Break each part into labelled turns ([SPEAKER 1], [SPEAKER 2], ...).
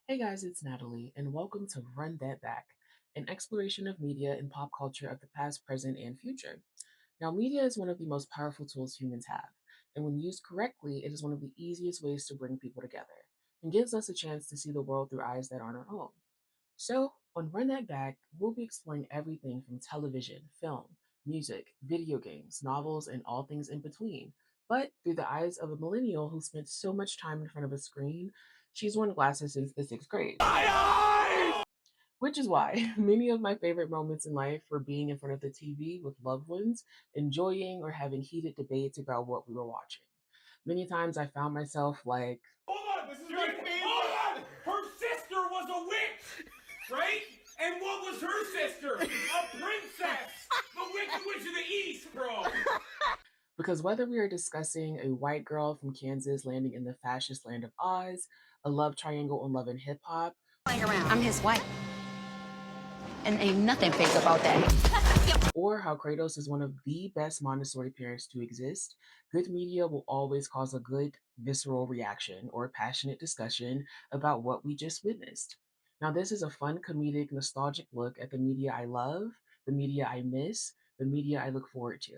[SPEAKER 1] Hey guys, it's Natalie, and welcome to Run That Back, an exploration of media and pop culture of the past, present, and future. Now, media is one of the most powerful tools humans have, and when used correctly, it is one of the easiest ways to bring people together and gives us a chance to see the world through eyes that aren't our own. So, on Run That Back, we'll be exploring everything from television, film, music, video games, novels, and all things in between. But through the eyes of a millennial who spent so much time in front of a screen, she's worn glasses since the sixth grade. Which is why many of my favorite moments in life were being in front of the TV with loved ones, enjoying or having heated debates about what we were watching. Many times I found myself like,
[SPEAKER 2] Hold on, this is my favorite. Hold on, her sister was a witch, right? And what was her sister? A princess, the Wicked Witch of the East, bro.
[SPEAKER 1] because whether we are discussing a white girl from Kansas landing in the fascist land of Oz, a love triangle on Love and Hip Hop,
[SPEAKER 3] Playing around. I'm his wife. And ain't nothing fake about that.
[SPEAKER 1] or how Kratos is one of the best Montessori parents to exist, good media will always cause a good, visceral reaction or passionate discussion about what we just witnessed. Now, this is a fun, comedic, nostalgic look at the media I love, the media I miss, the media I look forward to.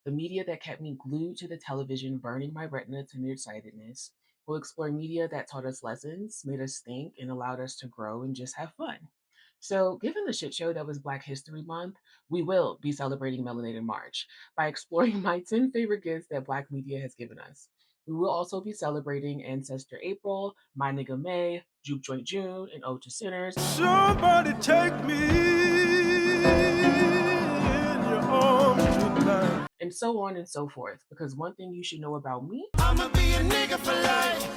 [SPEAKER 1] The media that kept me glued to the television, burning my retina to nearsightedness. We'll explore media that taught us lessons, made us think, and allowed us to grow and just have fun. So, given the shit show that was Black History Month, we will be celebrating Melanated March by exploring my 10 favorite gifts that Black media has given us. We will also be celebrating Ancestor April, My Nigga May, Juke Joint June, and Ode to Sinners,
[SPEAKER 4] Somebody take me in your arms tonight.
[SPEAKER 1] and so on and so forth. Because one thing you should know about me,
[SPEAKER 4] I'ma be a nigga for life.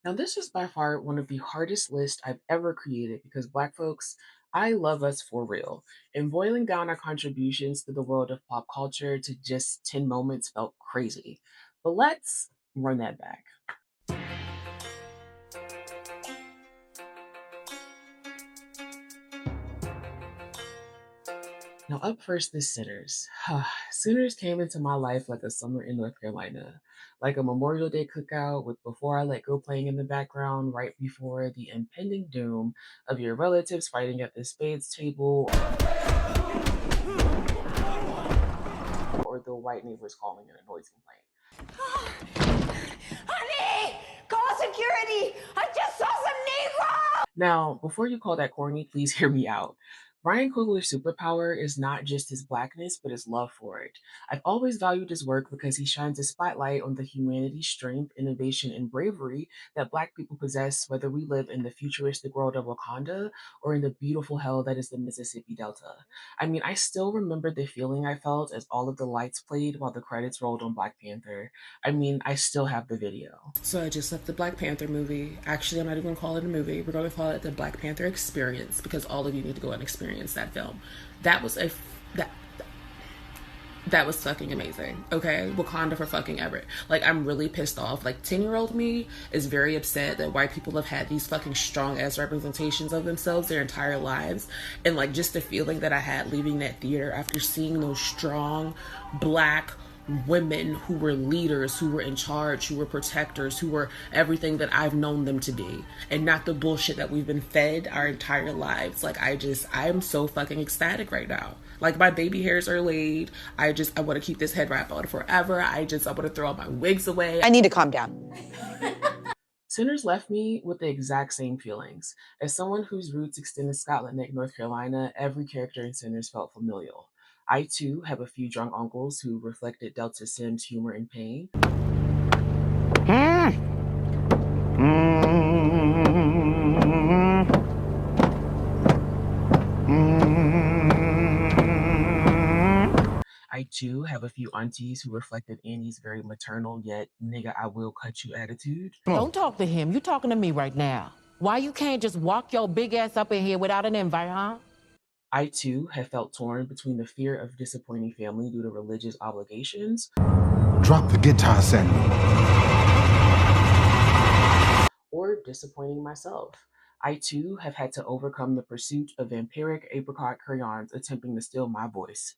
[SPEAKER 1] now this is by far one of the hardest lists I've ever created because Black folks, I love us for real. And boiling down our contributions to the world of pop culture to just 10 moments felt crazy. But let's run that back. Now, up first is Sinners. Sinners came into my life like a summer in North Carolina, like a Memorial Day cookout with Before I Let Go playing in the background right before the impending doom of your relatives fighting at the spades table or the white neighbors calling in a noise complaint.
[SPEAKER 3] Honey! Call security! I just saw some Negro!
[SPEAKER 1] Now, before you call that corny, please hear me out. Ryan Coogler's superpower is not just his blackness, but his love for it. I've always valued his work because he shines a spotlight on the humanity, strength, innovation, and bravery that Black people possess, whether we live in the futuristic world of Wakanda or in the beautiful hell that is the Mississippi Delta. I mean, I still remember the feeling I felt as all of the lights played while the credits rolled on Black Panther. I mean, I still have the video. So I just left the Black Panther movie. Actually, I'm not even going to call it a movie. We're going to call it the Black Panther Experience because all of you need to go and experience that film. That was that was fucking amazing. Okay, Wakanda for fucking ever. Like, I'm really pissed off. Like, 10-year-old me is very upset that white people have had these fucking strong ass representations of themselves their entire lives, and like just the feeling that I had leaving that theater after seeing those strong Black women who were leaders, who were in charge, who were protectors, who were everything that I've known them to be, and not the bullshit that we've been fed our entire lives. Like, I'm so fucking ecstatic right now. Like, my baby hairs are laid. I want to keep this head wrap on forever. I want to throw all my wigs away.
[SPEAKER 5] I need to calm down.
[SPEAKER 1] Sinners left me with the exact same feelings. As someone whose roots extend to Scotland Neck, North Carolina, every character in Sinners felt familial. I too have a few drunk uncles who reflected Delta Sims' humor and pain. I too have a few aunties who reflected Annie's very maternal yet nigga I will cut you attitude.
[SPEAKER 6] Don't talk to him. You talking to me right now. Why you can't just walk your big ass up in here without an invite, huh?
[SPEAKER 1] I too have felt torn between the fear of disappointing family due to religious obligations
[SPEAKER 4] Drop the guitar, Sandy.
[SPEAKER 1] or disappointing myself. I too have had to overcome the pursuit of vampiric apricot crayons attempting to steal my voice.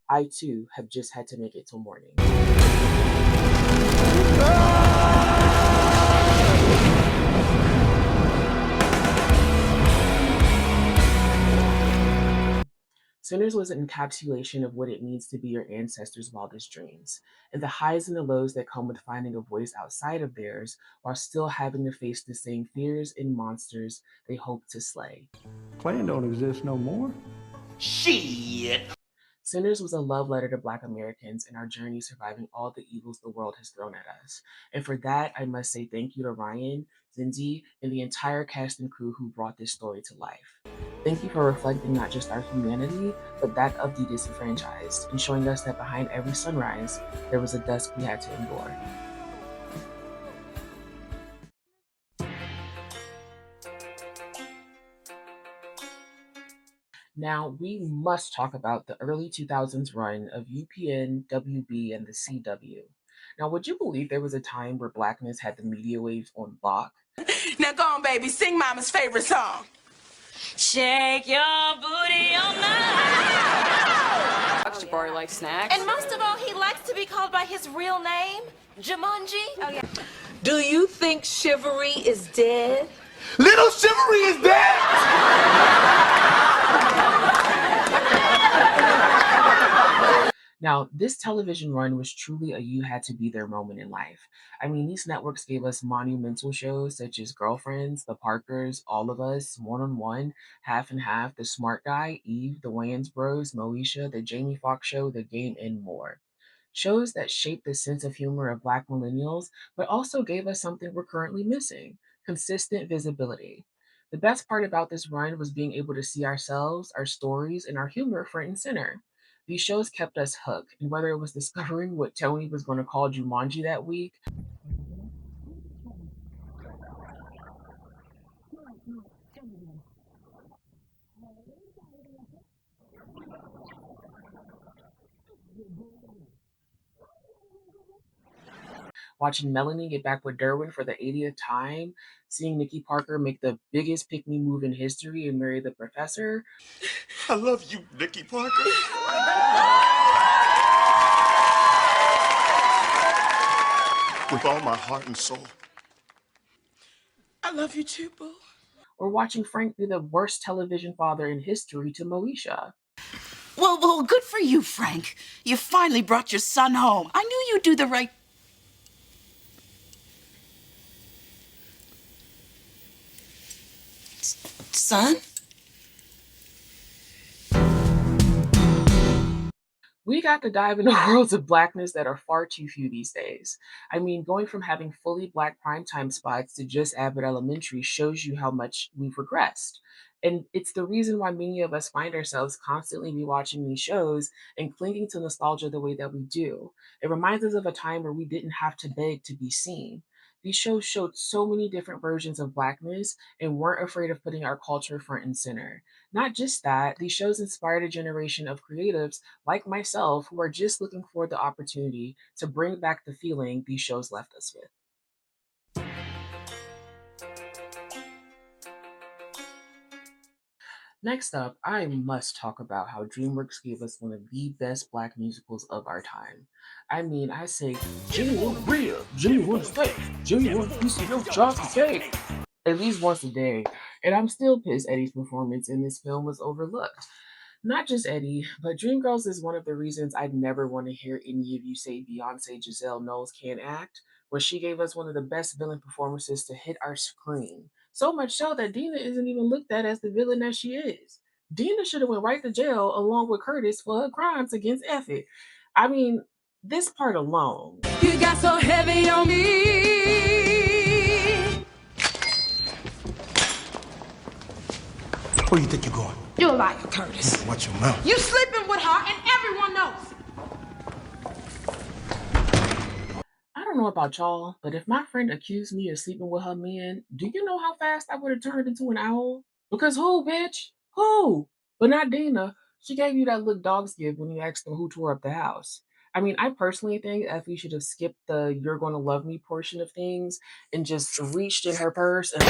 [SPEAKER 1] I too have just had to make it till morning. Sinners was an encapsulation of what it means to be your ancestors' wildest dreams, and the highs and the lows that come with finding a voice outside of theirs while still having to face the same fears and monsters they hope to slay.
[SPEAKER 4] Playing don't exist no more.
[SPEAKER 2] Shit.
[SPEAKER 1] Sinners was a love letter to Black Americans and our journey surviving all the evils the world has thrown at us. And for that, I must say thank you to Ryan, Zinzi, and the entire cast and crew who brought this story to life. Thank you for reflecting not just our humanity, but that of the disenfranchised, and showing us that behind every sunrise, there was a dusk we had to endure. Now, we must talk about the early 2000s run of UPN, WB, and the CW. Now, would you believe there was a time where Blackness had the media waves on lock?
[SPEAKER 5] Now go on, baby, sing Mama's favorite song. Shake your booty on my
[SPEAKER 7] Jabari likes snacks.
[SPEAKER 8] And most of all, he likes to be called by his real name, Jumanji. Oh, yeah.
[SPEAKER 5] Do you think chivalry is dead?
[SPEAKER 4] Little Chivalry is dead!
[SPEAKER 1] Now, this television run was truly a you had to be there moment in life. I mean, these networks gave us monumental shows such as Girlfriends, The Parkers, All of Us, One on One, Half and Half, The Smart Guy, Eve, The Wayans Bros, Moesha, The Jamie Foxx Show, The Game, and more. Shows that shaped the sense of humor of Black millennials, but also gave us something we're currently missing: consistent visibility. The best part about this run was being able to see ourselves, our stories, and our humor front and center. These shows kept us hooked, and whether it was discovering what Tony was going to call Jumanji that week, watching Melanie get back with Derwin for the 80th time, seeing Nikki Parker make the biggest pick-me move in history and marry the professor,
[SPEAKER 2] I love you, Nikki Parker. With all my heart and soul.
[SPEAKER 5] I love you too, boo.
[SPEAKER 1] or watching Frank be the worst television father in history to Moesha.
[SPEAKER 9] Well, good for you, Frank. You finally brought your son home. I knew you'd do the right... Son?
[SPEAKER 1] We got to dive into worlds of Blackness that are far too few these days. I mean, going from having fully Black primetime spots to just Abbott Elementary shows you how much we've regressed. And it's the reason why many of us find ourselves constantly rewatching these shows and clinging to nostalgia the way that we do. It reminds us of a time where we didn't have to beg to be seen. These shows showed so many different versions of Blackness and weren't afraid of putting our culture front and center. Not just that, these shows inspired a generation of creatives like myself who are just looking for the opportunity to bring back the feeling these shows left us with. Next up, I must talk about how DreamWorks gave us one of the best Black musicals of our time. I mean, I say, Jimmy want a rib, Jimmy want a steak, Jimmy want a piece of your chocolate cake, at least once a day. And I'm still pissed Eddie's performance in this film was overlooked. Not just Eddie, but Dreamgirls is one of the reasons I'd never want to hear any of you say Beyonce Giselle Knowles can't act, where she gave us one of the best villain performances to hit our screen. So much so that Dina isn't even looked at as the villain that she is. Dina should have went right to jail along with Curtis for her crimes against Effie. I mean, this part alone.
[SPEAKER 5] You got so heavy on me.
[SPEAKER 4] Where you think you're going?
[SPEAKER 8] You're a liar, Curtis.
[SPEAKER 4] Watch your mouth.
[SPEAKER 8] You sleeping with her, and everyone knows.
[SPEAKER 1] I don't know about y'all, but if my friend accused me of sleeping with her man, do you know how fast I would have turned into an owl? Because who, bitch? Who? But not Dina. She gave you that look dogs give when you asked them who tore up the house. I mean, I personally think Effie should have skipped the "you're gonna love me" portion of things and just reached in her purse and...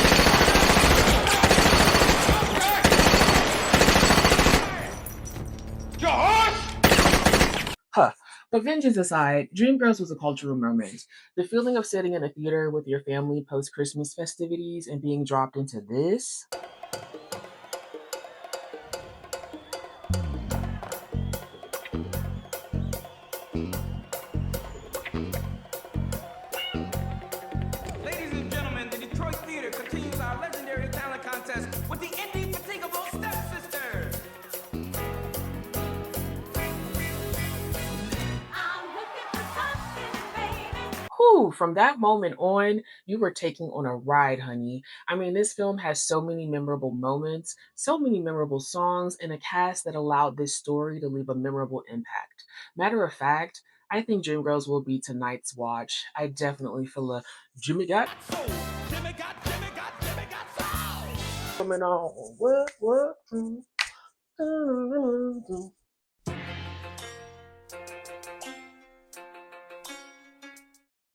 [SPEAKER 1] Huh. But vengeance aside, Dreamgirls was a cultural moment. The feeling of sitting in a theater with your family post-Christmas festivities and being dropped into this... Whew, from that moment on, you were taking on a ride, honey. I mean, this film has so many memorable moments, so many memorable songs, and a cast that allowed this story to leave a memorable impact. Matter of fact, I think Dreamgirls will be tonight's watch. I definitely feel a Jimmy got coming on. What?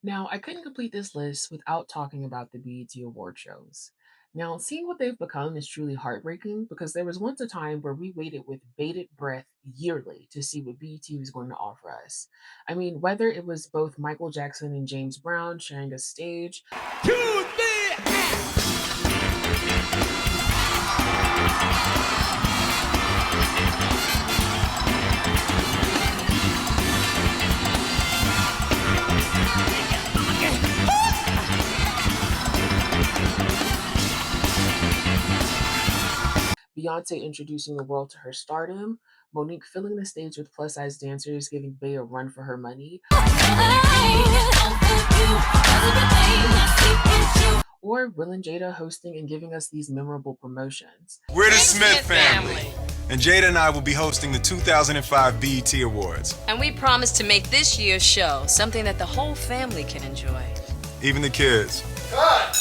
[SPEAKER 1] Now, I couldn't complete this list without talking about the BET award shows. Now, seeing what they've become is truly heartbreaking because there was once a time where we waited with bated breath yearly to see what BET was going to offer us. I mean, whether it was both Michael Jackson and James Brown sharing a stage, Beyonce introducing the world to her stardom, Monique filling the stage with plus size dancers, giving Bey a run for her money, or Will and Jada hosting and giving us these memorable promotions.
[SPEAKER 7] We're the Smith family. And Jada and I will be hosting the 2005 BET Awards.
[SPEAKER 5] And we promise to make this year's show something that the whole family can enjoy.
[SPEAKER 7] Even the kids.
[SPEAKER 10] I'll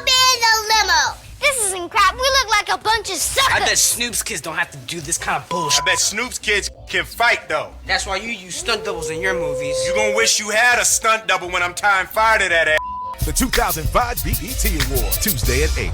[SPEAKER 10] be in the limo. This isn't crap. We look like a bunch of suckers.
[SPEAKER 11] I bet Snoop's kids don't have to do this kind of bullshit.
[SPEAKER 7] I bet Snoop's kids can fight, though.
[SPEAKER 11] That's why you use stunt doubles in your movies.
[SPEAKER 7] You gonna wish you had a stunt double when I'm tying fire to that ass.
[SPEAKER 12] The 2005 BET Awards, Tuesday at 8.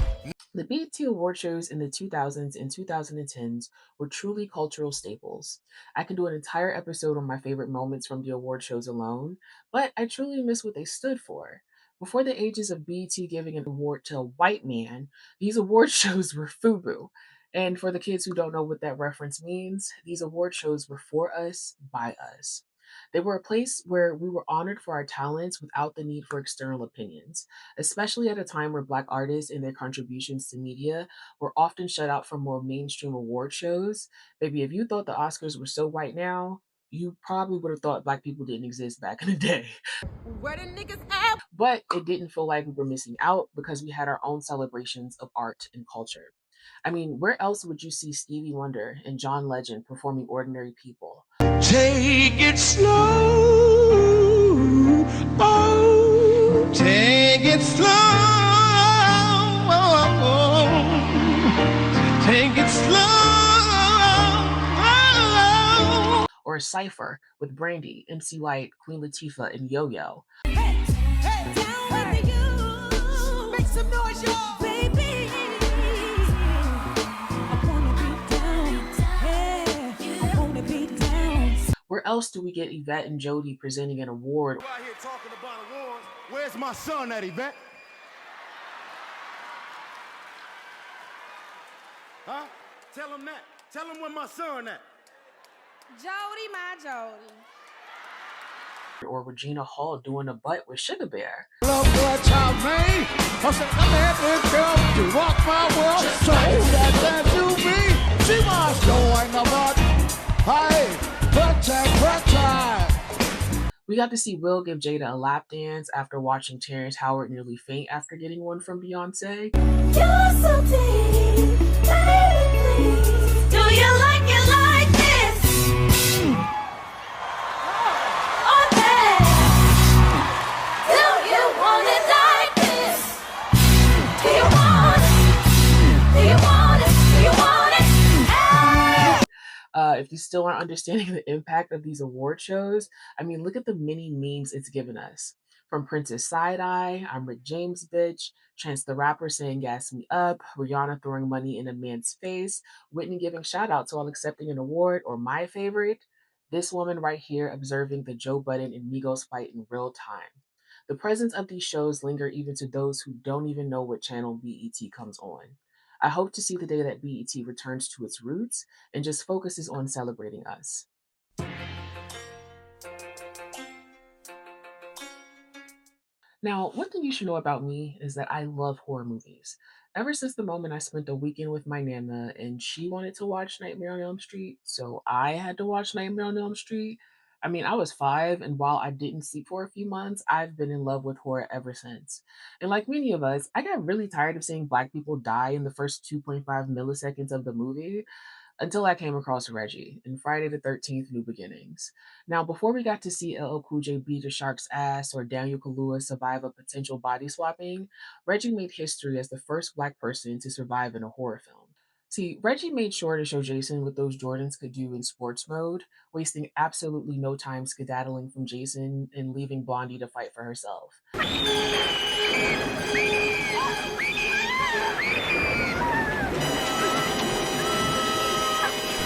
[SPEAKER 1] The BET award shows in the 2000s and 2010s were truly cultural staples. I can do an entire episode on my favorite moments from the award shows alone, but I truly miss what they stood for. Before the ages of BET giving an award to a white man, these award shows were FUBU. And for the kids who don't know what that reference means, these award shows were for us, by us. They were a place where we were honored for our talents without the need for external opinions, especially at a time where Black artists and their contributions to media were often shut out from more mainstream award shows. Baby, if you thought the Oscars were so white now, you probably would have thought Black people didn't exist back in the day.
[SPEAKER 5] Where the niggas at?
[SPEAKER 1] But it didn't feel like we were missing out because we had our own celebrations of art and culture. I mean, where else would you see Stevie Wonder and John Legend performing Ordinary People?
[SPEAKER 4] Take it slow. Oh, take it slow. Take it slow.
[SPEAKER 1] Or Cypher with Brandy, MC Lyte, Queen Latifah, and Yo-Yo. Where else do we get Yvette and Jody presenting an award?
[SPEAKER 4] Out here talking about awards. Where's my son at, Yvette? Huh? Tell him that. Tell him where my son at.
[SPEAKER 5] Jody, my Jody.
[SPEAKER 1] Or Regina Hall doing a butt with Sugar Bear.
[SPEAKER 4] Love what I made. I said, come here, big girl. You rock my world. So that to me. She was doing the butt. Hey, protect.
[SPEAKER 1] We got to see Will give Jada a lap dance after watching Terrence Howard nearly faint after getting one from Beyonce.
[SPEAKER 10] You're so deep, baby, please. Do you like it like this? Okay. Do you want it like this? Do you want it? Do you want it? Do you want it? Hey!
[SPEAKER 1] If you still aren't understanding the impact of these award shows, I mean, look at the many memes it's given us. From Princess Side Eye, I'm Rick James bitch, Chance the Rapper saying gas me up, Rihanna throwing money in a man's face, Whitney giving shout outs while accepting an award, or my favorite, this woman right here observing the Joe Budden and Migos fight in real time. The presence of these shows linger even to those who don't even know what channel BET comes on. I hope to see the day that BET returns to its roots and just focuses on celebrating us. Now, one thing you should know about me is that I love horror movies. Ever since the moment I spent a weekend with my Nana and she wanted to watch Nightmare on Elm Street, so I had to watch Nightmare on Elm Street, I mean, I was 5, and while I didn't sleep for a few months, I've been in love with horror ever since. And like many of us, I got really tired of seeing black people die in the first 2.5 milliseconds of the movie until I came across Reggie in Friday the 13th New Beginnings. Now, before we got to see LL Cool J beat a shark's ass or Daniel Kaluuya survive a potential body swapping, Reggie made history as the first black person to survive in a horror film. See, Reggie made sure to show Jason what those Jordans could do in sports mode, wasting absolutely no time skedaddling from Jason and leaving Blondie to fight for herself.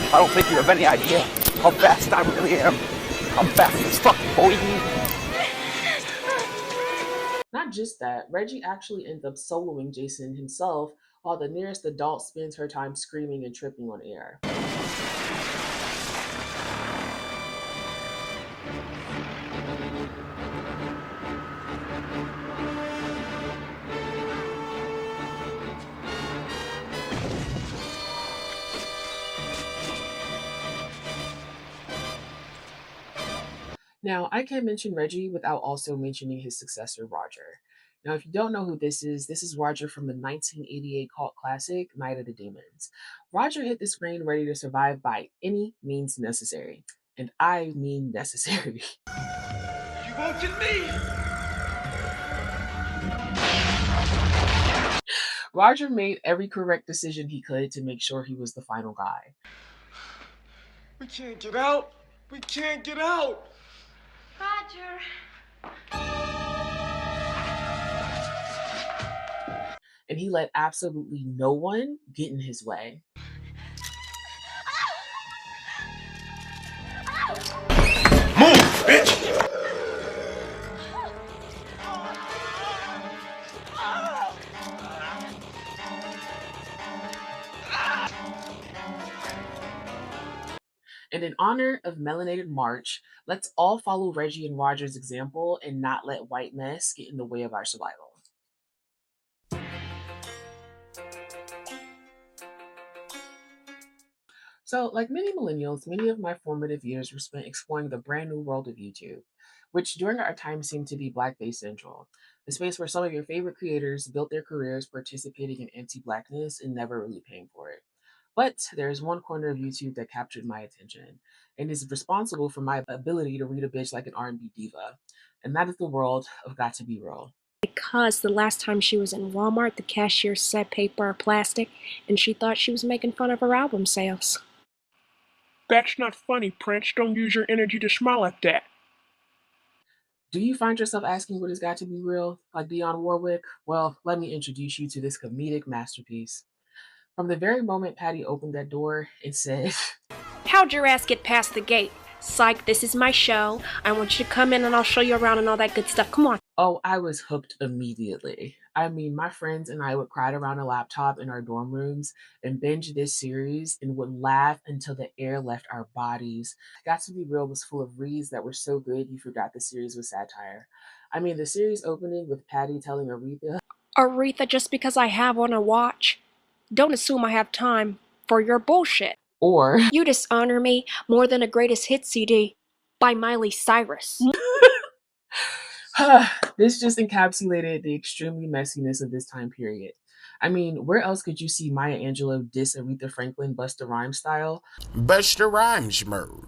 [SPEAKER 13] I don't think you have any idea how fast I really am. I'm fast as fuck, boy.
[SPEAKER 1] Not just that, Reggie actually ends up soloing Jason himself while the nearest adult spends her time screaming and tripping on air. Now, I can't mention Reggie without also mentioning his successor, Roger. Now, if you don't know who this is Roger from the 1988 cult classic, Night of the Demons. Roger hit the screen ready to survive by any means necessary. And I mean necessary.
[SPEAKER 2] You won't get me!
[SPEAKER 1] Roger made every correct decision he could to make sure he was the final guy.
[SPEAKER 2] We can't get out! We can't get out!
[SPEAKER 10] Roger.
[SPEAKER 1] And he let absolutely no one get in his way.
[SPEAKER 2] Move, bitch!
[SPEAKER 1] And in honor of Melanated March, let's all follow Reggie and Roger's example and not let white mess get in the way of our survival. So, like many millennials, many of my formative years were spent exploring the brand new world of YouTube, which during our time seemed to be Black-based central, the space where some of your favorite creators built their careers participating in anti-Blackness and never really paying for it. But there is one corner of YouTube that captured my attention and is responsible for my ability to read a bitch like an R&B diva, and that is the world of Got to Be Real.
[SPEAKER 14] Because the last time she was in Walmart, the cashier said paper or plastic, and she thought she was making fun of her album sales.
[SPEAKER 15] That's not funny, Prince. Don't use your energy to smile like that.
[SPEAKER 1] Do you find yourself asking what has got to be real, like Dionne Warwick? Well, let me introduce you to this comedic masterpiece. From the very moment Patty opened that door, it said,
[SPEAKER 14] How'd your ass get past the gate? Psych, this is my show. I want you to come in and I'll show you around and all that good stuff. Come on.
[SPEAKER 1] Oh, I was hooked immediately. I mean, my friends and I would crowd around a laptop in our dorm rooms and binge this series and would laugh until the air left our bodies. Got to Be Real was full of reads that were so good you forgot the series was satire. I mean, the series opening with Patty telling
[SPEAKER 14] Aretha, just because I have on a watch, don't assume I have time for your bullshit.
[SPEAKER 1] Or
[SPEAKER 14] You dishonor me more than a greatest hit CD by Miley Cyrus.
[SPEAKER 1] This just encapsulated the extremely messiness of this time period. I mean, where else could you see Maya Angelou diss Aretha Franklin Busta Rhymes style?
[SPEAKER 16] Busta Rhymes mode.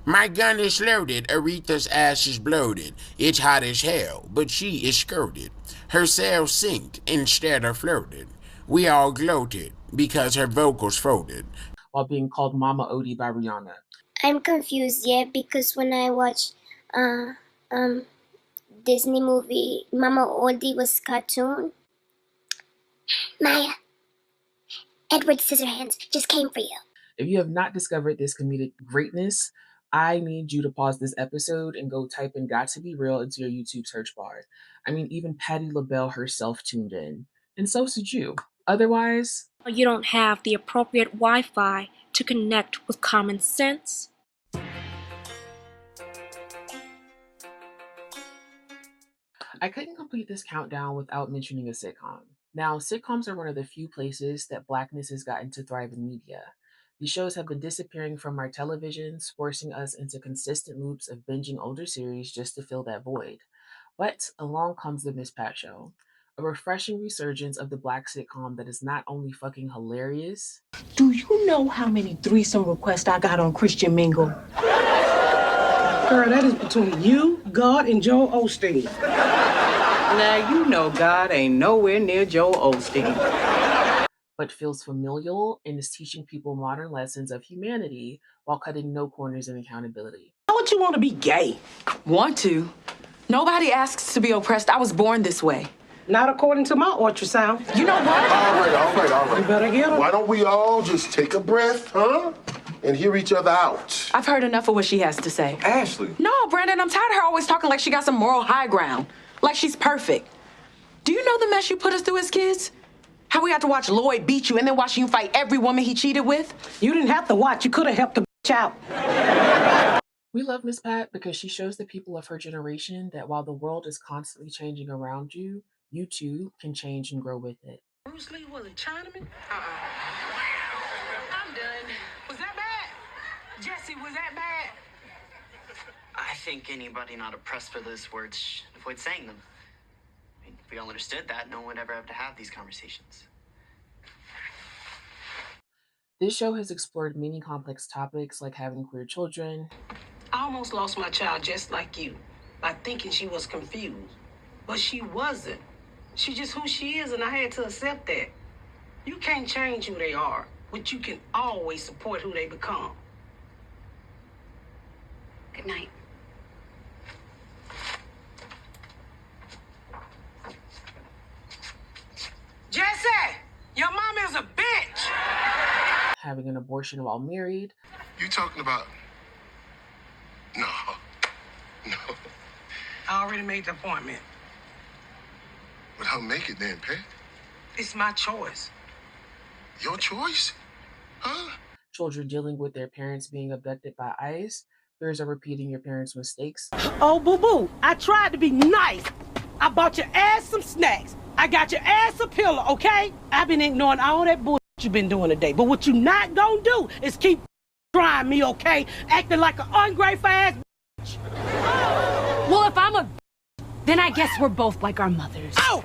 [SPEAKER 16] My gun is loaded, Aretha's ass is bloated. It's hot as hell, but she is skirted. Her sails sinked instead of floated. We all gloated because her vocals folded.
[SPEAKER 1] While being called Mama Odie by Rihanna.
[SPEAKER 17] I'm confused yet because when I watched Disney movie, Mama Odie was cartoon. Maya, Edward Scissorhands just came for you.
[SPEAKER 1] If you have not discovered this comedic greatness, I need you to pause this episode and go type in Got to Be Real into your YouTube search bar. I mean, even Patti LaBelle herself tuned in. And so should you. Otherwise,
[SPEAKER 14] you don't have the appropriate Wi-Fi to connect with common sense.
[SPEAKER 1] I couldn't complete this countdown without mentioning a sitcom. Now, sitcoms are one of the few places that Blackness has gotten to thrive in media. These shows have been disappearing from our televisions, forcing us into consistent loops of binging older series just to fill that void. But along comes the Miss Pat Show, a refreshing resurgence of the black sitcom that is not only fucking hilarious.
[SPEAKER 18] Do you know how many threesome requests I got on Christian Mingle?
[SPEAKER 19] Girl, that is between you, God, and Joel Osteen.
[SPEAKER 18] Now you know God ain't nowhere near Joel Osteen.
[SPEAKER 1] But feels familial and is teaching people modern lessons of humanity while cutting no corners in accountability.
[SPEAKER 19] Why would you want to be gay?
[SPEAKER 20] Want to? Nobody asks to be oppressed. I was born this way.
[SPEAKER 19] Not according to my ultrasound.
[SPEAKER 20] You know what?
[SPEAKER 21] All right.
[SPEAKER 19] You better get 'em.
[SPEAKER 21] Why don't we all just take a breath, huh? And hear each other out.
[SPEAKER 20] I've heard enough of what she has to say.
[SPEAKER 21] Ashley.
[SPEAKER 20] No, Brandon, I'm tired of her always talking like she got some moral high ground. Like she's perfect. Do you know the mess you put us through as kids? How we had to watch Lloyd beat you and then watch you fight every woman he cheated with?
[SPEAKER 19] You didn't have to watch. You could have helped the bitch out.
[SPEAKER 1] We love Miss Pat because she shows the people of her generation that while the world is constantly changing around you, you too can change and grow with it.
[SPEAKER 19] Bruce Lee was a Chinaman?
[SPEAKER 5] I'm done. Was that bad? Jesse, was that bad?
[SPEAKER 22] I think anybody not oppressed by those words should avoid saying them. I mean, if we all understood that, no one would ever have to have these conversations.
[SPEAKER 1] This show has explored many complex topics like having queer children.
[SPEAKER 19] I almost lost my child just like you, by thinking she was confused. But she wasn't. She's just who she is, and I had to accept that. You can't change who they are, but you can always support who they become.
[SPEAKER 3] Good night.
[SPEAKER 5] Jesse, your mom is a bitch.
[SPEAKER 1] Having an abortion while married.
[SPEAKER 21] You talking about... No.
[SPEAKER 19] I already made the appointment.
[SPEAKER 21] But I'll make it then, Pat.
[SPEAKER 19] It's my choice.
[SPEAKER 21] Your choice? Huh?
[SPEAKER 1] Children dealing with their parents being abducted by ICE. Fears of repeating your parents' mistakes.
[SPEAKER 19] Oh, boo-boo, I tried to be nice. I bought your ass some snacks. I got your ass a pillow, okay? I've been ignoring all that bullshit you've been doing today. But what you not gonna do is keep trying me, okay? Acting like an ungrateful ass bitch.
[SPEAKER 14] Well, if I'm a then I guess we're both like our mothers.
[SPEAKER 19] Oh,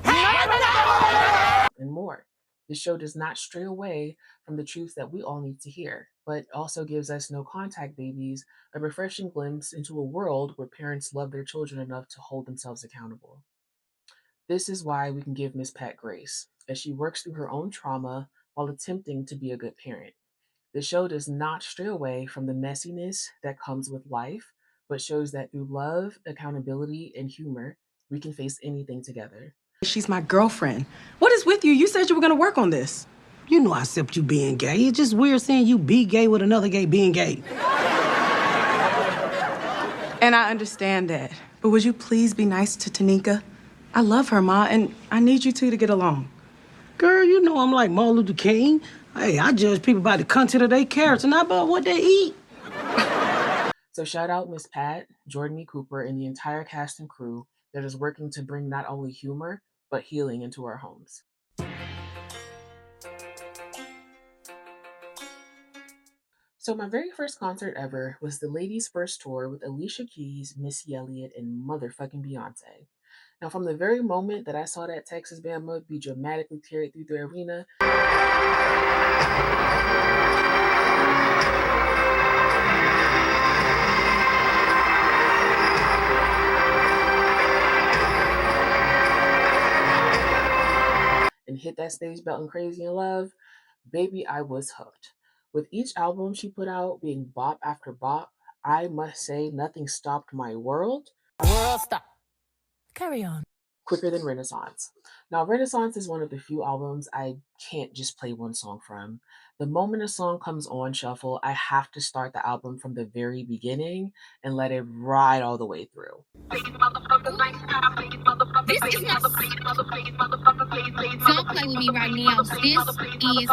[SPEAKER 1] and more. This show does not stray away from the truths that we all need to hear, but also gives us No Contact Babies a refreshing glimpse into a world where parents love their children enough to hold themselves accountable. This is why we can give Miss Pat grace, as she works through her own trauma while attempting to be a good parent. The show does not stray away from the messiness that comes with life, but shows that through love, accountability, and humor, we can face anything together.
[SPEAKER 20] She's my girlfriend. What is with you? You said you were going to work on this.
[SPEAKER 19] You know I accept you being gay. It's just weird seeing you be gay with another gay being gay.
[SPEAKER 20] And I understand that. But would you please be nice to Tanika? I love her, Ma, and I need you two to get along.
[SPEAKER 19] Girl, you know I'm like Martin Luther King. Hey, I judge people by the content of their character, not by what they eat.
[SPEAKER 1] So shout out Miss Pat, Jordan E. Cooper, and the entire cast and crew that is working to bring not only humor, but healing into our homes. So my very first concert ever was the Ladies' First Tour with Alicia Keys, Missy Elliott, and motherfucking Beyonce. Now, from the very moment that I saw that Texas Bama be dramatically carried through the arena, and hit that stage belting Crazy in Love, baby, I was hooked. With each album she put out being bop after bop, I must say nothing stopped my world.
[SPEAKER 10] World stop. Carry on.
[SPEAKER 1] Quicker than Renaissance. Now, Renaissance is one of the few albums I can't just play one song from. The moment a song comes on shuffle, I have to start the album from the very beginning and let it ride all the way through.
[SPEAKER 3] This is not. Don't play with me right now. This is my jam.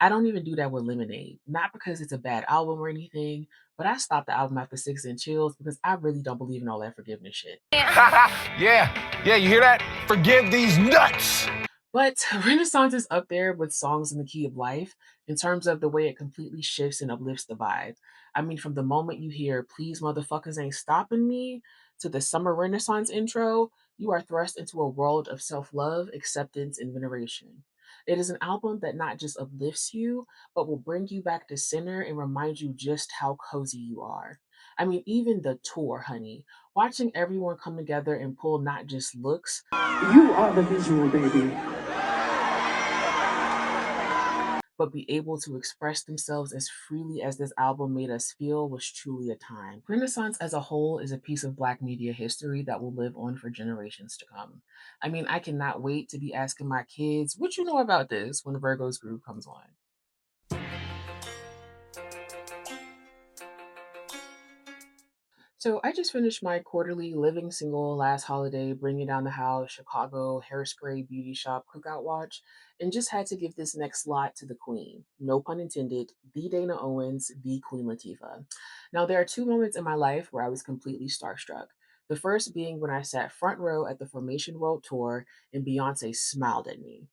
[SPEAKER 1] I don't even do that with Lemonade. Not because it's a bad album or anything, but I stopped the album after 6 and Chills because I really don't believe in all that forgiveness shit.
[SPEAKER 12] Yeah, you hear that? Forgive these nuts.
[SPEAKER 1] But Renaissance is up there with Songs in the Key of Life in terms of the way it completely shifts and uplifts the vibe. I mean, from the moment you hear Please Motherfuckers Ain't Stopping Me to the Summer Renaissance intro, you are thrust into a world of self love, acceptance, and veneration. It is an album that not just uplifts you, but will bring you back to center and remind you just how cozy you are. I mean, even the tour, honey. Watching everyone come together and pull not just looks,
[SPEAKER 6] You are the visual, baby.
[SPEAKER 1] but be able to express themselves as freely as this album made us feel was truly a time. Renaissance as a whole is a piece of Black media history that will live on for generations to come. I mean, I cannot wait to be asking my kids, what you know about this when the Virgo's Groove comes on. So I just finished my quarterly Living Single Last Holiday, Bringing Down the House, Chicago, Hairspray, Beauty Shop, Cookout Watch, and just had to give this next slot to the Queen. No pun intended, the Dana Owens, the Queen Latifah. Now, there are two moments in my life where I was completely starstruck. The first being when I sat front row at the Formation World Tour and Beyonce smiled at me.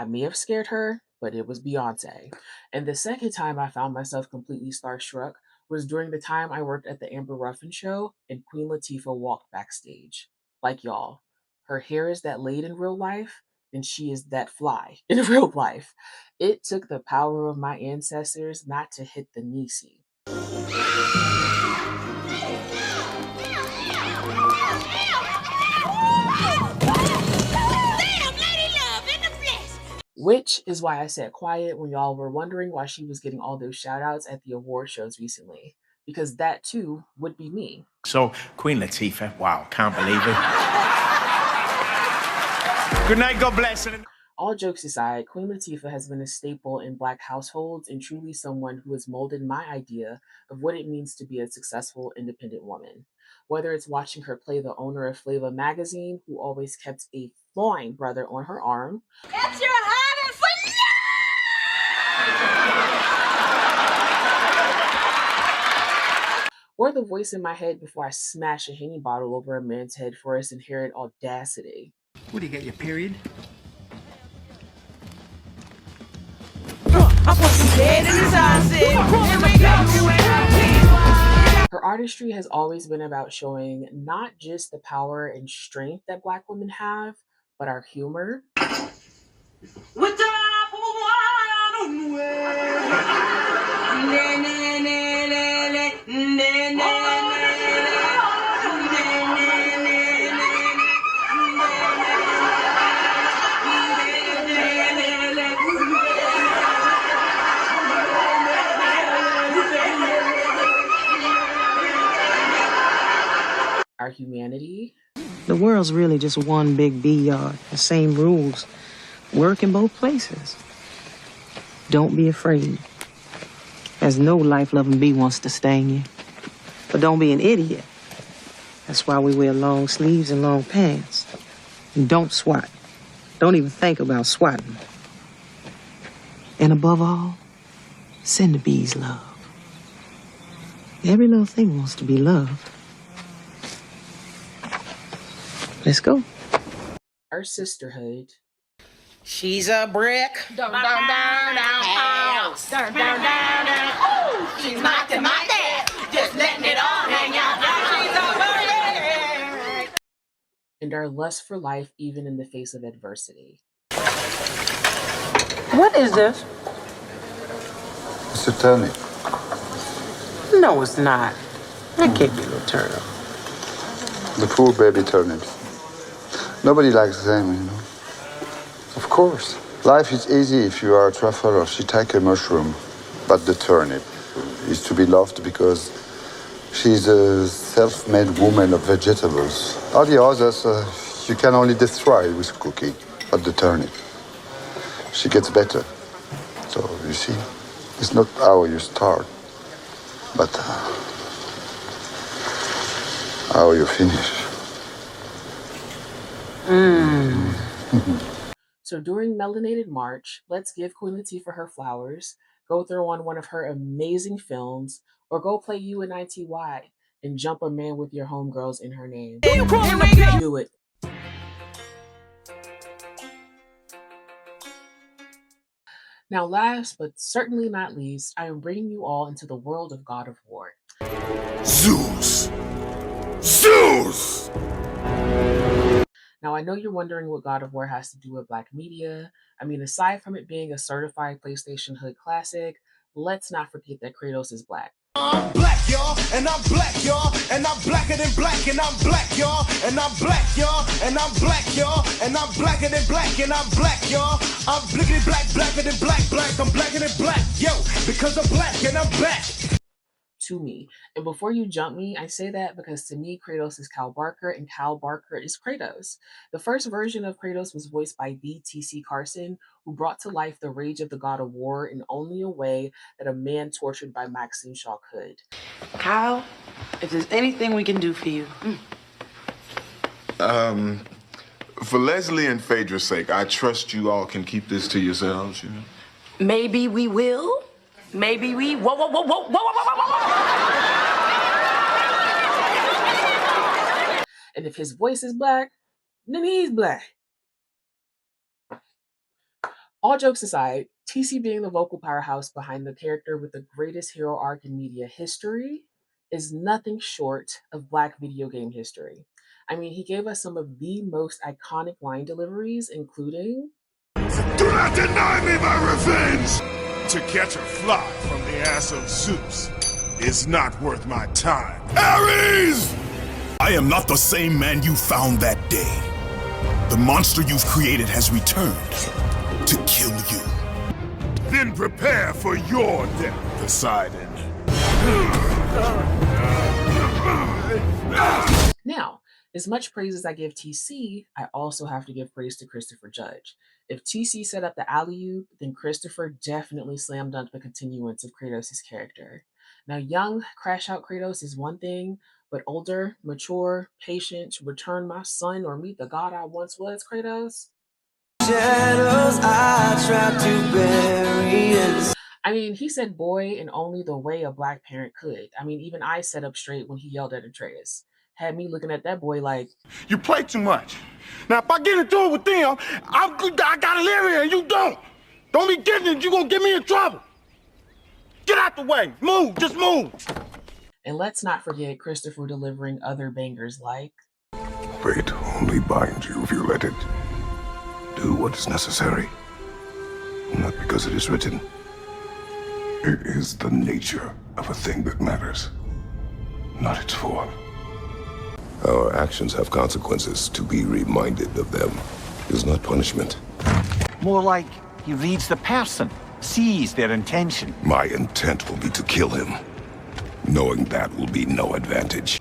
[SPEAKER 1] I may have scared her, but it was Beyonce. And the second time I found myself completely starstruck was during the time I worked at the Amber Ruffin show and Queen Latifah walked backstage. Like y'all, her hair is that laid in real life, and she is that fly in real life. It took the power of my ancestors not to hit the Nisi. Which is why I sat quiet when y'all were wondering why she was getting all those shout outs at the award shows recently. Because that too would be me.
[SPEAKER 9] So, Queen Latifah, wow, can't believe it. Good night, God bless.
[SPEAKER 1] All jokes aside, Queen Latifah has been a staple in Black households and truly someone who has molded my idea of what it means to be a successful, independent woman. Whether it's watching her play the owner of Flavor magazine, who always kept a fine brother on her arm,
[SPEAKER 10] It's your hiding for
[SPEAKER 1] or the voice in my head before I smash a Henny bottle over a man's head for his inherent audacity.
[SPEAKER 23] What do you get, your period?
[SPEAKER 1] Her artistry has always been about showing not just the power and strength that Black women have, but our humor. Our humanity.
[SPEAKER 18] The world's really just one big bee yard. The same rules work in both places. Don't be afraid, as no life-loving bee wants to sting you. But don't be an idiot. That's why we wear long sleeves and long pants. And don't swat. Don't even think about swatting. And above all, send the bees love. Every little thing wants to be loved. Let's go.
[SPEAKER 1] Our sisterhood.
[SPEAKER 11] She's a brick.
[SPEAKER 10] Down, down, down, down, house. Down, down, down, down. Ooh, she's knocking my dad. Just letting it all hang out. She's a bird.
[SPEAKER 1] And our lust for life even in the face of adversity.
[SPEAKER 18] What is this?
[SPEAKER 24] It's a turnip.
[SPEAKER 18] No, it's not. That can't be no turnip.
[SPEAKER 24] The poor baby turnips. Nobody likes them, you know. Of course. Life is easy if you are a truffle or shiitake mushroom. But the turnip is to be loved because she's a self-made woman of vegetables. All the others, you can only destroy with cooking. But the turnip, she gets better. So, you see, it's not how you start, but how you finish.
[SPEAKER 1] So during Melanated March, let's give Queen Latifah her flowers, go throw on one of her amazing films, or go play UNITY and jump a man with your homegirls in her name. Do it. Now, last but certainly not least, I am bringing you all into the world of God of War.
[SPEAKER 16] Zeus! Zeus!
[SPEAKER 1] Now, I know you're wondering what God of War has to do with Black media. I mean, aside from it being a certified PlayStation Hood classic, let's not forget that Kratos is Black.
[SPEAKER 2] I'm black, y'all, and I'm black, y'all, and I'm blacker than black, and I'm black, y'all, and I'm black, y'all, and I'm black, y'all, and I'm blacker than black, and I'm black, y'all. I'm blickety black, blacker than black, black, I'm blacker than black, yo, because I'm black and I'm back.
[SPEAKER 1] To me. And before you jump me, I say that because to me, Kratos is Cal Barker and Cal Barker is Kratos. The first version of Kratos was voiced by B.T.C. Carson, who brought to life the rage of the God of War in only a way that a man tortured by Maxine Shaw could.
[SPEAKER 20] Kyle, if there's anything we can do for you.
[SPEAKER 21] For Leslie and Phaedra's sake, I trust you all can keep this to yourselves, you know?
[SPEAKER 20] Maybe we will. Maybe we. Whoa, whoa, whoa, whoa, whoa, whoa, whoa, whoa.
[SPEAKER 1] And if his voice is black, then he's black. All jokes aside, TC being the vocal powerhouse behind the character with the greatest hero arc in media history is nothing short of Black video game history. I mean, he gave us some of the most iconic line deliveries, including,
[SPEAKER 12] "Do not deny me my revenge! To catch a fly from the ass of Zeus is not worth my time. Ares! I am not the same man you found that day. The monster you've created has returned to kill you. Then prepare for your death, Poseidon."
[SPEAKER 1] Now, as much praise as I give TC, I also have to give praise to Christopher Judge. If TC set up the alley-oop, then Christopher definitely slam dunked the continuance of Kratos' character. Now, young, crash-out Kratos is one thing, but older, mature, patient, return my son or meet the god I once was, Kratos? Shadows I tried to bury. I mean, he said boy in only the way a Black parent could. I mean, even I sat up straight when he yelled at Atreus. Had me looking at that boy like,
[SPEAKER 12] You play too much. Now, if I get into it with them, I gotta live here and you don't. Don't be getting it, you gonna get me in trouble. Get out the way. Move, just move.
[SPEAKER 1] And let's not forget Christopher delivering other bangers like,
[SPEAKER 4] Fate only binds you if you let it. Do what is necessary. Not because it is written. It is the nature of a thing that matters, not its form. Our actions have consequences. To be reminded of them is not punishment.
[SPEAKER 13] More like he reads the person, sees their intention.
[SPEAKER 4] My intent will be to kill him. Knowing that will be no advantage.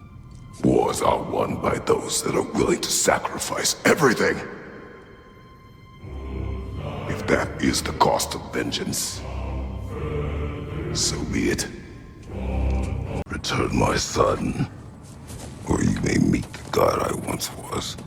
[SPEAKER 4] Wars are won by those that are willing to sacrifice everything. If that is the cost of vengeance, so be it. Return my son, or you may meet the god I once was.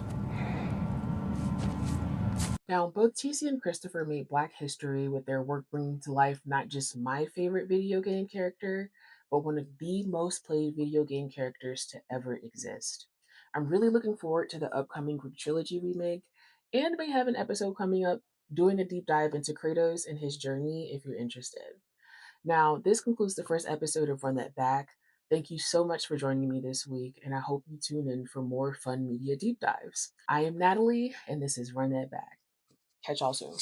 [SPEAKER 1] Now, both TC and Christopher made Black history with their work bringing to life not just my favorite video game character, but one of the most played video game characters to ever exist. I'm really looking forward to the upcoming Greek Trilogy remake, and may have an episode coming up doing a deep dive into Kratos and his journey if you're interested. Now, this concludes the first episode of Run That Back. Thank you so much for joining me this week, and I hope you tune in for more fun media deep dives. I am Natalie, and this is Run That Back. Catch y'all soon.